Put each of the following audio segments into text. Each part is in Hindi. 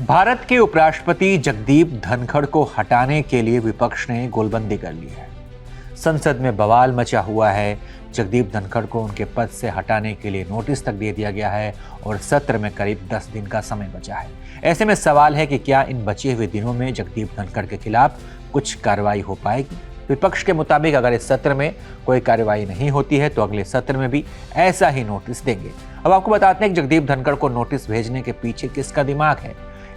भारत के उपराष्ट्रपति जगदीप धनखड़ को हटाने के लिए विपक्ष ने गोलबंदी कर ली है। संसद में बवाल मचा हुआ है। जगदीप धनखड़ को उनके पद से हटाने के लिए नोटिस तक दे दिया गया है और सत्र में करीब 10 दिन का समय बचा है। ऐसे में सवाल है कि क्या इन बचे हुए दिनों में जगदीप धनखड़ के खिलाफ कुछ कार्रवाई हो पाएगी। विपक्ष के मुताबिक अगर इस सत्र में कोई कार्रवाई नहीं होती है तो अगले सत्र में भी ऐसा ही नोटिस देंगे। अब आपको बताते हैं कि जगदीप धनखड़ को नोटिस भेजने के पीछे किसका दिमाग है,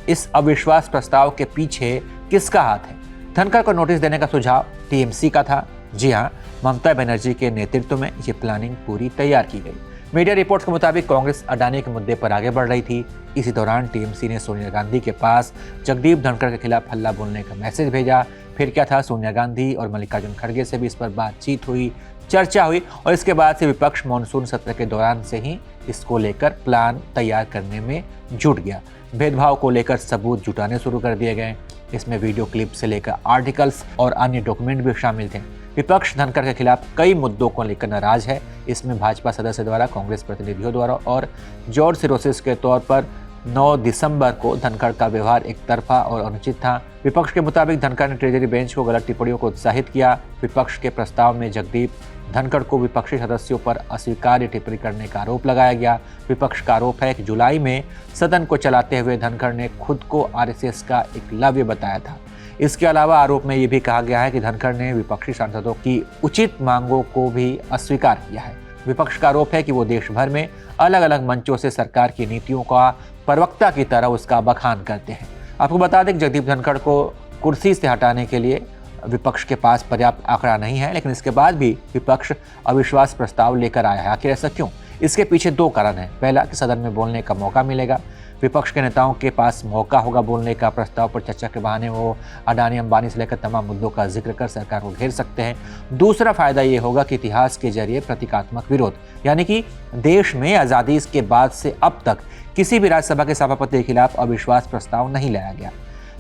इस अविश्वास प्रस्ताव के पीछे किसका हाथ है। धनखड़ को नोटिस देने का सुझाव टीएमसी का था। जी हां, ममता बनर्जी के नेतृत्व में ये प्लानिंग पूरी तैयार की गई। मीडिया रिपोर्ट्स के मुताबिक कांग्रेस अडानी के मुद्दे पर आगे बढ़ रही थी। इसी दौरान टीएमसी ने सोनिया गांधी के पास जगदीप धनखड़ के खिलाफ हल्ला बोलने का मैसेज भेजा। फिर क्या था, सोनिया गांधी और मल्लिकार्जुन खड़गे से भी इस पर बातचीत हुई, चर्चा हुई और इसके बाद से विपक्ष मानसून सत्र के दौरान से ही इसको लेकर प्लान तैयार करने में जुट गया। भेदभाव को लेकर सबूत जुटाने शुरू कर दिए गए। इसमें वीडियो क्लिप से लेकर आर्टिकल्स और अन्य डॉक्यूमेंट भी शामिल थे। विपक्ष धनखड़ के खिलाफ कई मुद्दों को लेकर नाराज है। इसमें भाजपा सदस्य द्वारा, कांग्रेस प्रतिनिधियों द्वारा और जॉर्ज सिरोसिस के तौर पर 9 दिसंबर को धनखड़ का व्यवहार एक तरफा और अनुचित था। विपक्ष के मुताबिक धनखड़ ने ट्रेजरी बेंच को गलत टिप्पणियों को उत्साहित किया। विपक्ष के प्रस्ताव में जगदीप धनखड़ को विपक्षी सदस्यों पर अस्वीकार्य टिप्पणी करने का आरोप लगाया गया। विपक्ष का आरोप है कि जुलाई में सदन को चलाते हुए धनखड़ ने खुद को आरएसएस का एकलव्य बताया था। इसके अलावा आरोप में ये भी कहा गया है कि धनखड़ ने विपक्षी सांसदों की उचित मांगों को भी अस्वीकार किया है। विपक्ष का आरोप है कि वो देश भर में अलग अलग मंचों से सरकार की नीतियों का प्रवक्ता की तरह उसका बखान करते हैं। आपको बता दें कि जगदीप धनखड़ को कुर्सी से हटाने के लिए विपक्ष के पास पर्याप्त आंकड़ा नहीं है, लेकिन इसके बाद भी विपक्ष अविश्वास प्रस्ताव लेकर आया है। आखिर ऐसा क्यों? इसके पीछे 2 कारण हैं। पहला कि सदन में बोलने का मौका मिलेगा। विपक्ष के नेताओं के पास मौका होगा बोलने का। प्रस्ताव पर चर्चा के बहाने वो अडानी अंबानी से लेकर तमाम मुद्दों का जिक्र कर सरकार को घेर सकते हैं। दूसरा फायदा ये होगा कि इतिहास के जरिए प्रतीकात्मक विरोध, यानी कि देश में आज़ादी के बाद से अब तक किसी भी राज्यसभा के सभापति के खिलाफ अविश्वास प्रस्ताव नहीं लाया गया।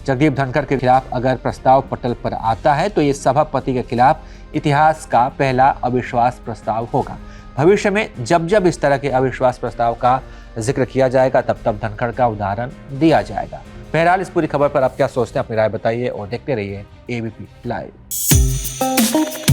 जगदीप धनखड़ के खिलाफ अगर प्रस्ताव पटल पर आता है तो ये सभापति के खिलाफ इतिहास का पहला अविश्वास प्रस्ताव होगा। भविष्य में जब जब इस तरह के अविश्वास प्रस्ताव का जिक्र किया जाएगा तब तब धनखड़ का उदाहरण दिया जाएगा। बहरहाल इस पूरी खबर पर आप क्या सोचते हैं, अपनी राय बताइए और देखते रहिए एबीपी लाइव।